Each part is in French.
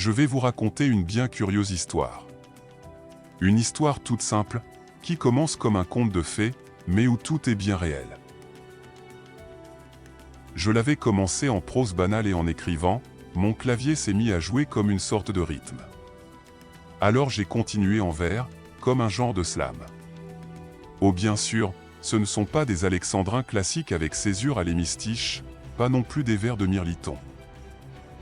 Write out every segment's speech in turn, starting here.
je vais vous raconter une bien curieuse histoire. Une histoire toute simple, qui commence comme un conte de fées, mais où tout est bien réel. Je l'avais commencé en prose banale et en écrivant, mon clavier s'est mis à jouer comme une sorte de rythme. Alors j'ai continué en vers, comme un genre de slam. Oh bien sûr, ce ne sont pas des alexandrins classiques avec césure à l'hémistiche, pas non plus des vers de Mirliton.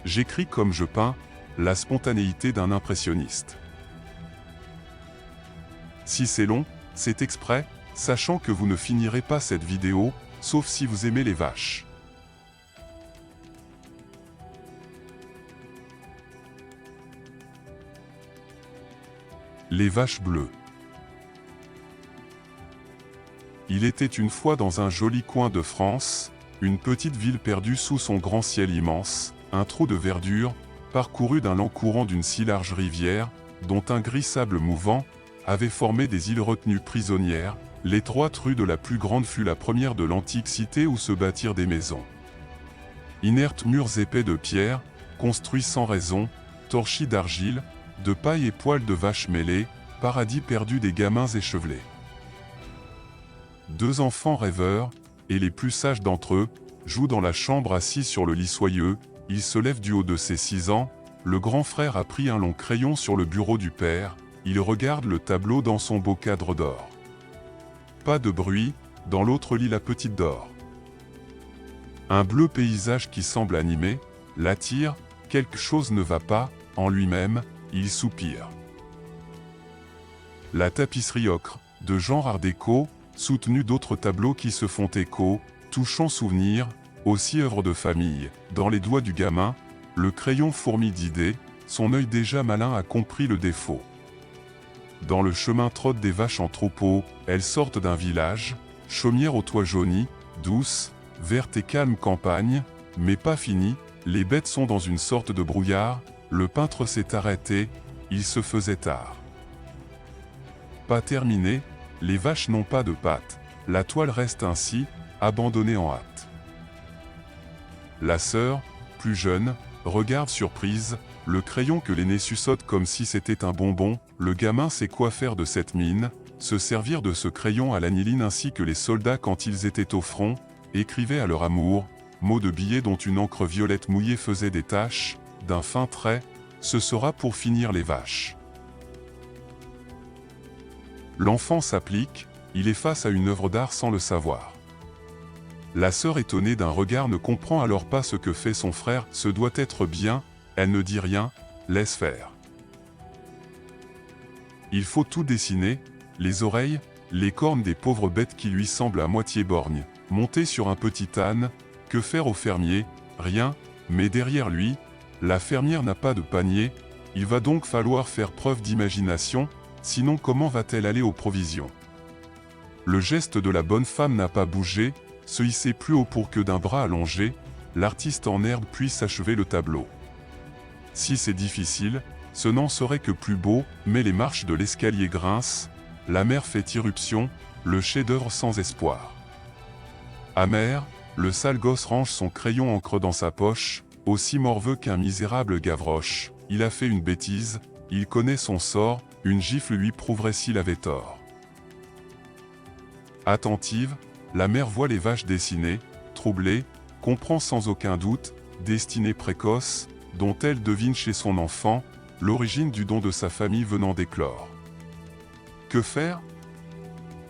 J'écris comme je peins, la spontanéité d'un impressionniste. Si c'est long, c'est exprès, sachant que vous ne finirez pas cette vidéo, sauf si vous aimez les vaches. Les vaches bleues. Il était une fois dans un joli coin de France, une petite ville perdue sous son grand ciel immense, un trou de verdure, parcouru d'un lent courant d'une si large rivière, dont un gris sable mouvant, avait formé des îles retenues prisonnières. L'étroite rue de la plus grande fut la première de l'antique cité où se bâtirent des maisons. Inertes murs épais de pierre, construits sans raison, torchis d'argile, de paille et poils de vaches mêlés, paradis perdu des gamins échevelés. Deux enfants rêveurs, et les plus sages d'entre eux, jouent dans la chambre assis sur le lit soyeux. Il se lève du haut de ses 6 ans, le grand frère a pris un long crayon sur le bureau du père, il regarde le tableau dans son beau cadre d'or. Pas de bruit, dans l'autre lit la petite dort. Un bleu paysage qui semble animé, l'attire, quelque chose ne va pas, en lui-même, il soupire. La tapisserie ocre, de genre art déco, soutenue d'autres tableaux qui se font écho, touchant souvenir, aussi œuvre de famille, dans les doigts du gamin, le crayon fourmille d'idées, son œil déjà malin a compris le défaut. Dans le chemin trottent des vaches en troupeau, elles sortent d'un village, chaumière au toit jauni, douce, verte et calme campagne, mais pas finie, les bêtes sont dans une sorte de brouillard, le peintre s'est arrêté, il se faisait tard. Pas terminé, les vaches n'ont pas de pattes, la toile reste ainsi, abandonnée en hâte. La sœur, plus jeune, regarde surprise, le crayon que l'aîné suçote comme si c'était un bonbon. Le gamin sait quoi faire de cette mine, se servir de ce crayon à l'aniline ainsi que les soldats quand ils étaient au front, écrivaient à leur amour, mots de billets dont une encre violette mouillée faisait des taches, d'un fin trait, ce sera pour finir les vaches. L'enfant s'applique, il est face à une œuvre d'art sans le savoir. La sœur étonnée d'un regard ne comprend alors pas ce que fait son frère, ce doit être bien, elle ne dit rien, laisse faire. Il faut tout dessiner, les oreilles, les cornes des pauvres bêtes qui lui semblent à moitié borgnes, montées sur un petit âne, que faire au fermier? Rien, mais derrière lui, la fermière n'a pas de panier, il va donc falloir faire preuve d'imagination, sinon comment va-t-elle aller aux provisions? Le geste de la bonne femme n'a pas bougé, se hisser plus haut pour que d'un bras allongé, l'artiste en herbe puisse achever le tableau. Si c'est difficile, ce n'en serait que plus beau, mais les marches de l'escalier grincent, la mer fait irruption, le chef-d'œuvre sans espoir. Amer, le sale gosse range son crayon encre dans sa poche, aussi morveux qu'un misérable Gavroche. Il a fait une bêtise, il connaît son sort, une gifle lui prouverait s'il avait tort. Attentive, la mère voit les vaches dessinées, troublée, comprend sans aucun doute, destinée précoce, dont elle devine chez son enfant, l'origine du don de sa famille venant d'éclore. Que faire?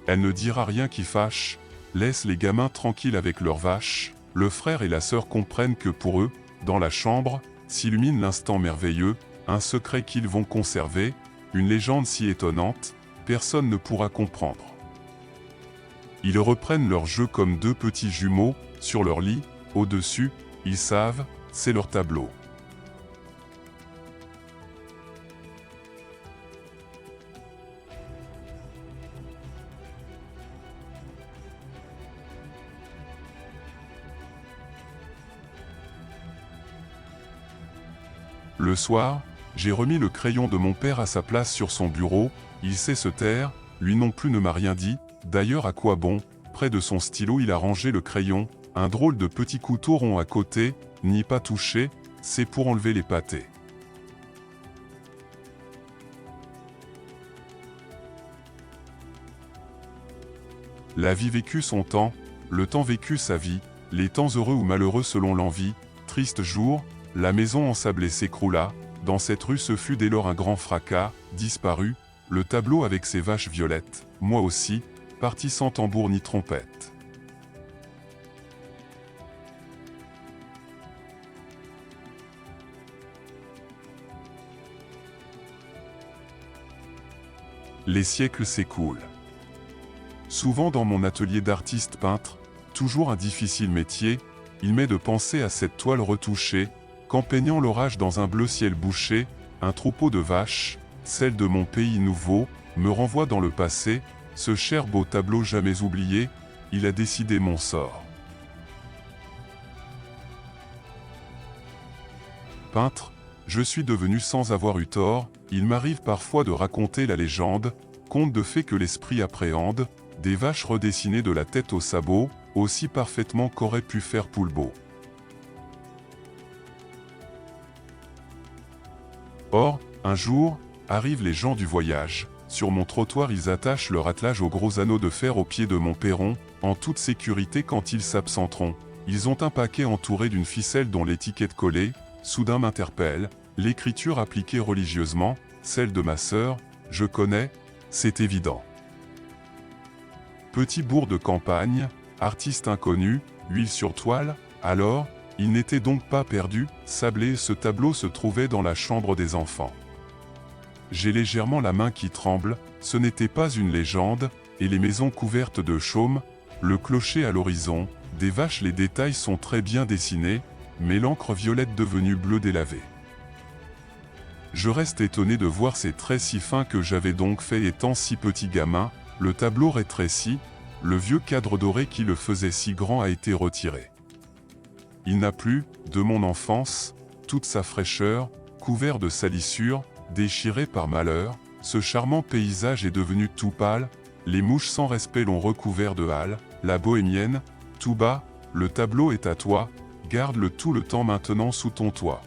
Elle ne dira rien qui fâche, laisse les gamins tranquilles avec leurs vaches. Le frère et la sœur comprennent que pour eux, dans la chambre, s'illumine l'instant merveilleux, un secret qu'ils vont conserver, une légende si étonnante, personne ne pourra comprendre. Ils reprennent leur jeu comme deux petits jumeaux, sur leur lit, au-dessus, ils savent, c'est leur tableau. Le soir, j'ai remis le crayon de mon père à sa place sur son bureau, il sait se taire, lui non plus ne m'a rien dit, d'ailleurs à quoi bon, près de son stylo il a rangé le crayon, un drôle de petit couteau rond à côté, n'y pas toucher, c'est pour enlever les pâtés. La vie vécue son temps, le temps vécu sa vie, les temps heureux ou malheureux selon l'envie, triste jour, la maison ensablée s'écroula, dans cette rue ce fut dès lors un grand fracas, disparu, le tableau avec ses vaches violettes, moi aussi, parti sans tambour ni trompette. Les siècles s'écoulent. Souvent dans mon atelier d'artiste peintre, toujours un difficile métier, il m'est de penser à cette toile retouchée, qu'en peignant l'orage dans un bleu ciel bouché, un troupeau de vaches, celle de mon pays nouveau, me renvoie dans le passé, ce cher beau tableau jamais oublié, il a décidé mon sort. Peintre, je suis devenu sans avoir eu tort, il m'arrive parfois de raconter la légende, conte de fées que l'esprit appréhende, des vaches redessinées de la tête aux sabots, aussi parfaitement qu'aurait pu faire Poulbeau. Or, un jour, arrivent les gens du voyage, sur mon trottoir ils attachent leur attelage aux gros anneaux de fer au pied de mon perron, en toute sécurité quand ils s'absenteront. Ils ont un paquet entouré d'une ficelle dont l'étiquette collée, soudain m'interpelle, l'écriture appliquée religieusement, celle de ma sœur, je connais, c'est évident. Petit bourg de campagne, artiste inconnu, huile sur toile, alors, il n'était donc pas perdu, sablé, ce tableau se trouvait dans la chambre des enfants. J'ai légèrement la main qui tremble, ce n'était pas une légende, et les maisons couvertes de chaume, le clocher à l'horizon, des vaches les détails sont très bien dessinés, mais l'encre violette devenue bleue délavée. Je reste étonné de voir ces traits si fins que j'avais donc fait étant si petit gamin, le tableau rétréci, le vieux cadre doré qui le faisait si grand a été retiré. Il n'a plus, de mon enfance, toute sa fraîcheur, couvert de salissures, déchiré par malheur, ce charmant paysage est devenu tout pâle, les mouches sans respect l'ont recouvert de halles, la bohémienne, tout bas, le tableau est à toi, garde-le tout le temps maintenant sous ton toit.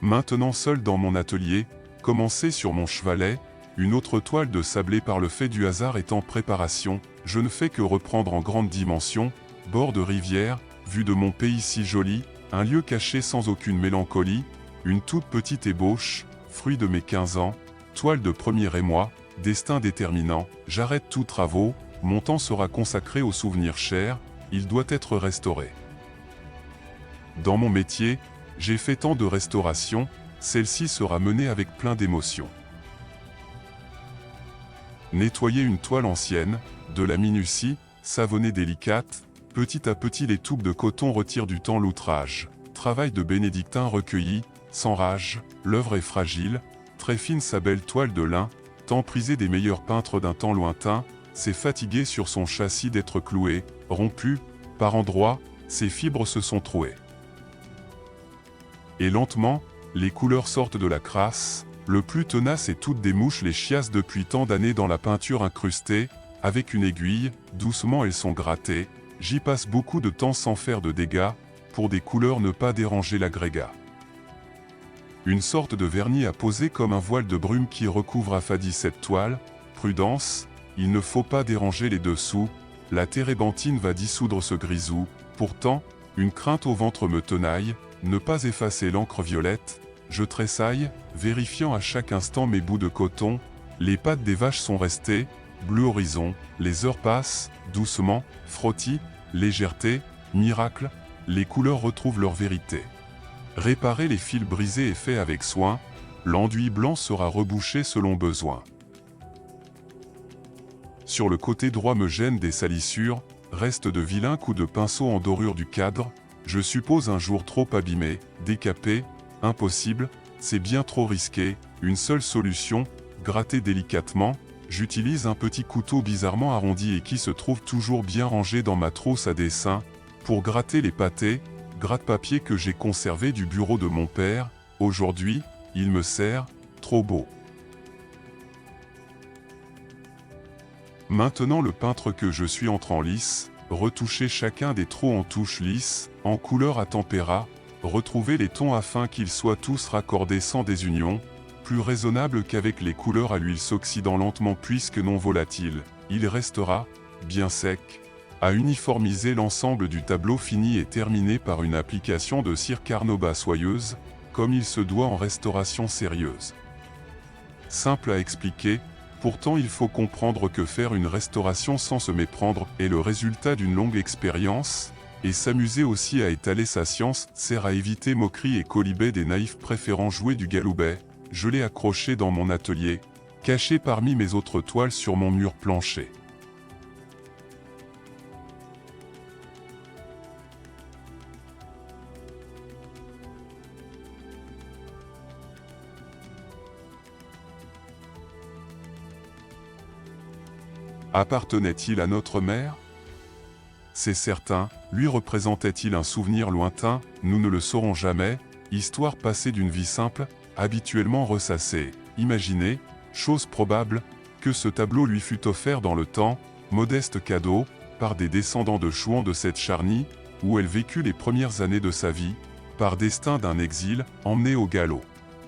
Maintenant seul dans mon atelier, commencé sur mon chevalet, une autre toile de sablé par le fait du hasard est en préparation, je ne fais que reprendre en grande dimension, bord de rivière, vue de mon pays si joli, un lieu caché sans aucune mélancolie, une toute petite ébauche, fruit de mes 15 ans, toile de premier émoi, destin déterminant, j'arrête tous travaux, mon temps sera consacré aux souvenirs chers, il doit être restauré. Dans mon métier, j'ai fait tant de restaurations, celle-ci sera menée avec plein d'émotion. Nettoyer une toile ancienne, de la minutie, savonner délicate, petit à petit les toupes de coton retirent du temps l'outrage. Travail de bénédictin recueilli, sans rage, l'œuvre est fragile, très fine sa belle toile de lin, tant prisée des meilleurs peintres d'un temps lointain, c'est fatigué sur son châssis d'être cloué, rompu, par endroits, ses fibres se sont trouées. Et lentement, les couleurs sortent de la crasse, le plus tenace et toutes des mouches les chiassent depuis tant d'années dans la peinture incrustée, avec une aiguille, doucement elles sont grattées, j'y passe beaucoup de temps sans faire de dégâts, pour des couleurs ne pas déranger l'agrégat. Une sorte de vernis à poser comme un voile de brume qui recouvre affadie cette toile, prudence, il ne faut pas déranger les dessous, la térébenthine va dissoudre ce grisou, pourtant, une crainte au ventre me tenaille, ne pas effacer l'encre violette, je tressaille, vérifiant à chaque instant mes bouts de coton, les pattes des vaches sont restées, bleu horizon, les heures passent, doucement, frottis, légèreté, miracle, les couleurs retrouvent leur vérité. Réparer les fils brisés est fait avec soin, l'enduit blanc sera rebouché selon besoin. Sur le côté droit me gênent des salissures, restent de vilains coups de pinceau en dorure du cadre, je suppose un jour trop abîmé, décapé, impossible, c'est bien trop risqué, une seule solution, gratter délicatement, j'utilise un petit couteau bizarrement arrondi et qui se trouve toujours bien rangé dans ma trousse à dessin, pour gratter les pâtés, gratte-papier que j'ai conservé du bureau de mon père, aujourd'hui, il me sert, trop beau. Maintenant le peintre que je suis entre en lice, retoucher chacun des trous en touches lisses, en couleur à tempéra, retrouver les tons afin qu'ils soient tous raccordés sans désunion, plus raisonnable qu'avec les couleurs à l'huile s'oxydant lentement puisque non volatile, il restera, bien sec, à uniformiser l'ensemble du tableau fini et terminé par une application de cire carnauba soyeuse, comme il se doit en restauration sérieuse. Simple à expliquer, pourtant il faut comprendre que faire une restauration sans se méprendre est le résultat d'une longue expérience, et s'amuser aussi à étaler sa science sert à éviter moqueries et colibets des naïfs préférant jouer du galoubet. Je l'ai accroché dans mon atelier, caché parmi mes autres toiles sur mon mur plancher. Appartenait-il à notre mère? C'est certain, lui représentait-il un souvenir lointain? Nous ne le saurons jamais, histoire passée d'une vie simple, habituellement ressassée. Imaginez, chose probable, que ce tableau lui fut offert dans le temps, modeste cadeau, par des descendants de Chouan de cette charnie, où elle vécut les premières années de sa vie, par destin d'un exil, emmené au galop.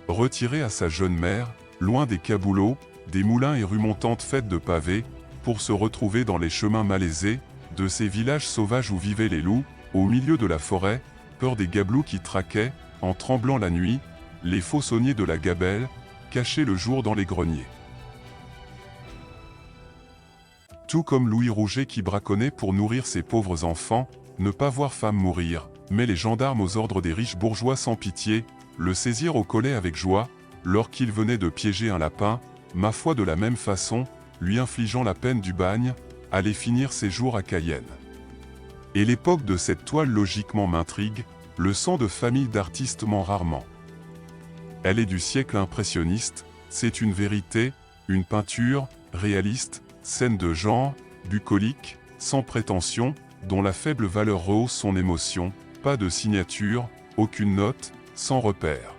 Retiré à sa jeune mère, loin des caboulots, des moulins et rues montantes faites de pavés, pour se retrouver dans les chemins malaisés, de ces villages sauvages où vivaient les loups, au milieu de la forêt, peur des gabelous qui traquaient, en tremblant la nuit, les faussonniers de la gabelle, cachés le jour dans les greniers. Tout comme Louis Rouget qui braconnait pour nourrir ses pauvres enfants, ne pas voir femme mourir, mais les gendarmes aux ordres des riches bourgeois sans pitié, le saisir au collet avec joie, lorsqu'il venait de piéger un lapin, ma foi de la même façon, lui infligeant la peine du bagne, allait finir ses jours à Cayenne. Et l'époque de cette toile logiquement m'intrigue, le sang de famille d'artistes ment rarement. Elle est du siècle impressionniste, c'est une vérité, une peinture, réaliste, scène de genre, bucolique, sans prétention, dont la faible valeur rehausse son émotion, pas de signature, aucune note, sans repère.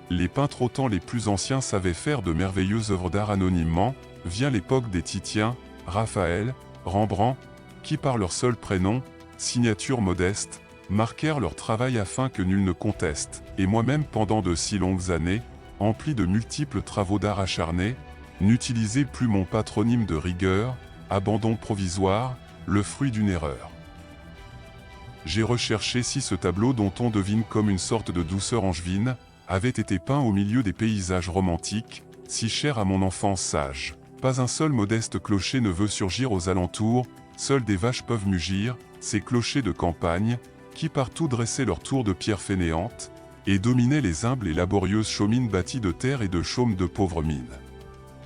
Les peintres autant les plus anciens savaient faire de merveilleuses œuvres d'art anonymement, vient l'époque des Titiens, Raphaël, Rembrandt, qui par leur seul prénom, signature modeste, marquèrent leur travail afin que nul ne conteste, et moi-même pendant de si longues années, empli de multiples travaux d'art acharnés, n'utilisai plus mon patronyme de rigueur, abandon provisoire, le fruit d'une erreur. J'ai recherché si ce tableau dont on devine comme une sorte de douceur angevine, avait été peint au milieu des paysages romantiques, si chers à mon enfance sage. Pas un seul modeste clocher ne veut surgir aux alentours, seules des vaches peuvent mugir, ces clochers de campagne, qui partout dressaient leurs tours de pierre fainéantes, et dominaient les humbles et laborieuses chaumines bâties de terre et de chaumes de pauvres mines.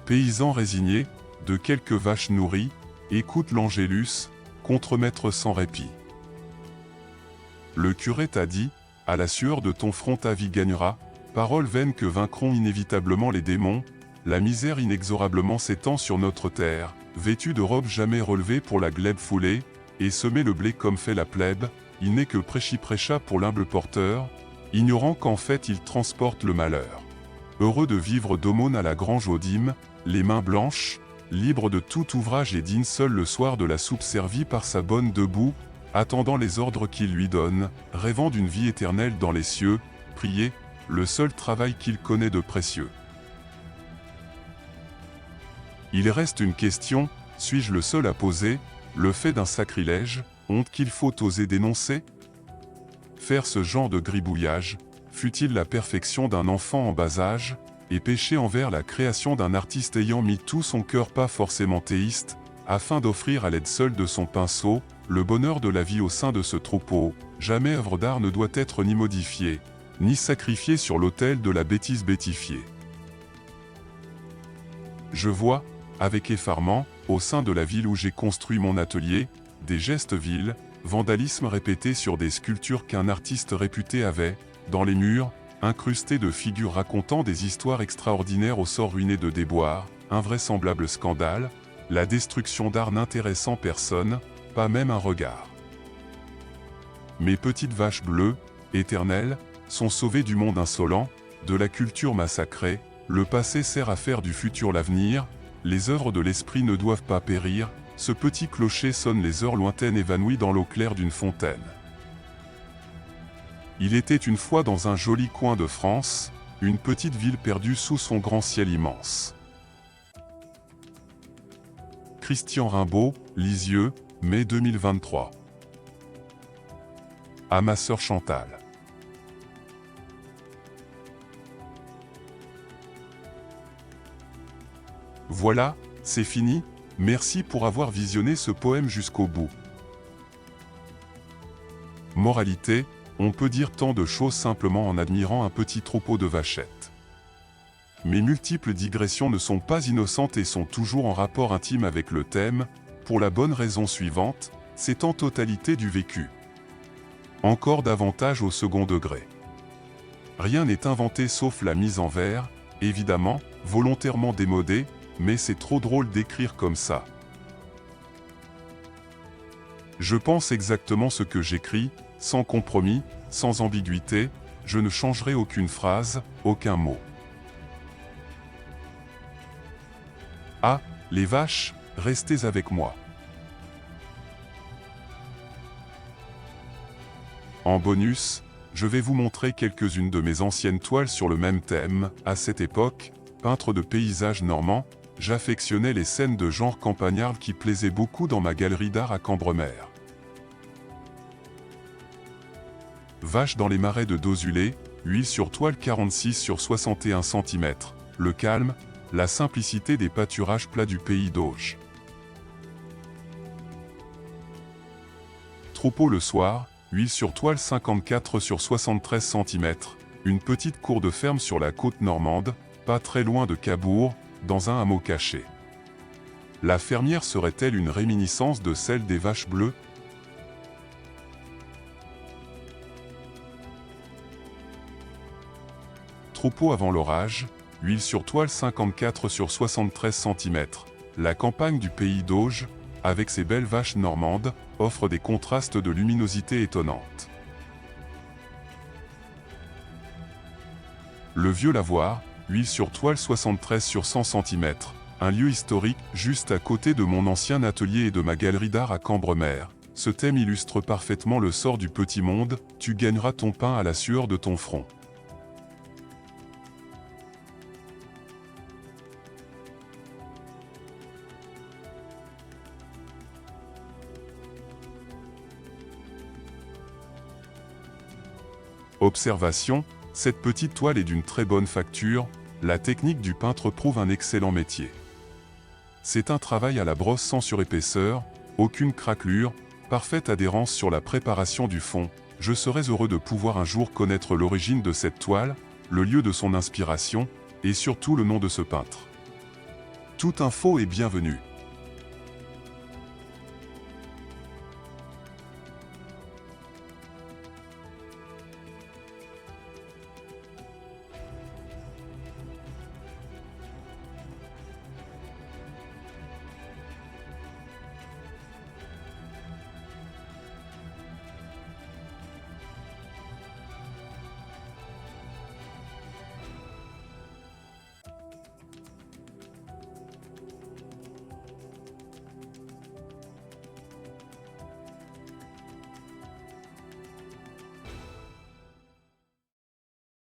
Paysans résignés, de quelques vaches nourries, écoute l'Angélus, contremaître sans répit. Le curé t'a dit, à la sueur de ton front ta vie gagnera, paroles vaines que vaincront inévitablement les démons, la misère inexorablement s'étend sur notre terre, vêtue de robes jamais relevées pour la glèbe foulée, et semer le blé comme fait la plèbe, il n'est que prêchi-prêcha pour l'humble porteur, ignorant qu'en fait il transporte le malheur. Heureux de vivre d'aumône à la grange aux dîmes, les mains blanches, libre de tout ouvrage et digne seul le soir de la soupe servie par sa bonne debout, attendant les ordres qu'il lui donne, rêvant d'une vie éternelle dans les cieux, prier, le seul travail qu'il connaît de précieux. Il reste une question, suis-je le seul à poser, le fait d'un sacrilège, honte qu'il faut oser dénoncer? Faire ce genre de gribouillage, fut-il la perfection d'un enfant en bas âge, et pécher envers la création d'un artiste ayant mis tout son cœur pas forcément théiste, afin d'offrir à l'aide seule de son pinceau, le bonheur de la vie au sein de ce troupeau? Jamais œuvre d'art ne doit être ni modifiée, ni sacrifiée sur l'autel de la bêtise bétifiée. Je vois, avec effarement, au sein de la ville où j'ai construit mon atelier, des gestes vils, vandalisme répété sur des sculptures qu'un artiste réputé avait, dans les murs, incrustés de figures racontant des histoires extraordinaires au sort ruiné de déboires, invraisemblable scandale, la destruction d'art n'intéressant personne, pas même un regard. Mes petites vaches bleues, éternelles, sont sauvées du monde insolent, de la culture massacrée, le passé sert à faire du futur l'avenir, les œuvres de l'esprit ne doivent pas périr, ce petit clocher sonne les heures lointaines évanouies dans l'eau claire d'une fontaine. Il était une fois dans un joli coin de France, une petite ville perdue sous son grand ciel immense. Christian Rimbaud, Lisieux, mai 2023. À ma sœur Chantal. Voilà, c'est fini, merci pour avoir visionné ce poème jusqu'au bout. Moralité, on peut dire tant de choses simplement en admirant un petit troupeau de vachettes. Mes multiples digressions ne sont pas innocentes et sont toujours en rapport intime avec le thème, pour la bonne raison suivante, c'est en totalité du vécu. Encore davantage au second degré. Rien n'est inventé sauf la mise en vers, évidemment, volontairement démodée, mais c'est trop drôle d'écrire comme ça. Je pense exactement ce que j'écris, sans compromis, sans ambiguïté, je ne changerai aucune phrase, aucun mot. Ah, les vaches, restez avec moi. En bonus, je vais vous montrer quelques-unes de mes anciennes toiles sur le même thème. À cette époque, peintre de paysages normands, j'affectionnais les scènes de genre campagnard qui plaisaient beaucoup dans ma galerie d'art à Cambremer. Vache dans les marais de Dozulé, huile sur toile 46 sur 61 cm, le calme, la simplicité des pâturages plats du pays d'Auge. Troupeau le soir, huile sur toile 54 sur 73 cm, une petite cour de ferme sur la côte normande, pas très loin de Cabourg, dans un hameau caché. La fermière serait-elle une réminiscence de celle des vaches bleues? Troupeau avant l'orage, huile sur toile 54 sur 73 cm. La campagne du pays d'Auge, avec ses belles vaches normandes, offre des contrastes de luminosité étonnantes. Le vieux lavoir, huile sur toile 73 sur 100 cm, un lieu historique juste à côté de mon ancien atelier et de ma galerie d'art à Cambremer. Ce thème illustre parfaitement le sort du petit monde, tu gagneras ton pain à la sueur de ton front. Observation, cette petite toile est d'une très bonne facture, la technique du peintre prouve un excellent métier. C'est un travail à la brosse sans surépaisseur, aucune craquelure, parfaite adhérence sur la préparation du fond. Je serais heureux de pouvoir un jour connaître l'origine de cette toile, le lieu de son inspiration, et surtout le nom de ce peintre. Toute info est bienvenue.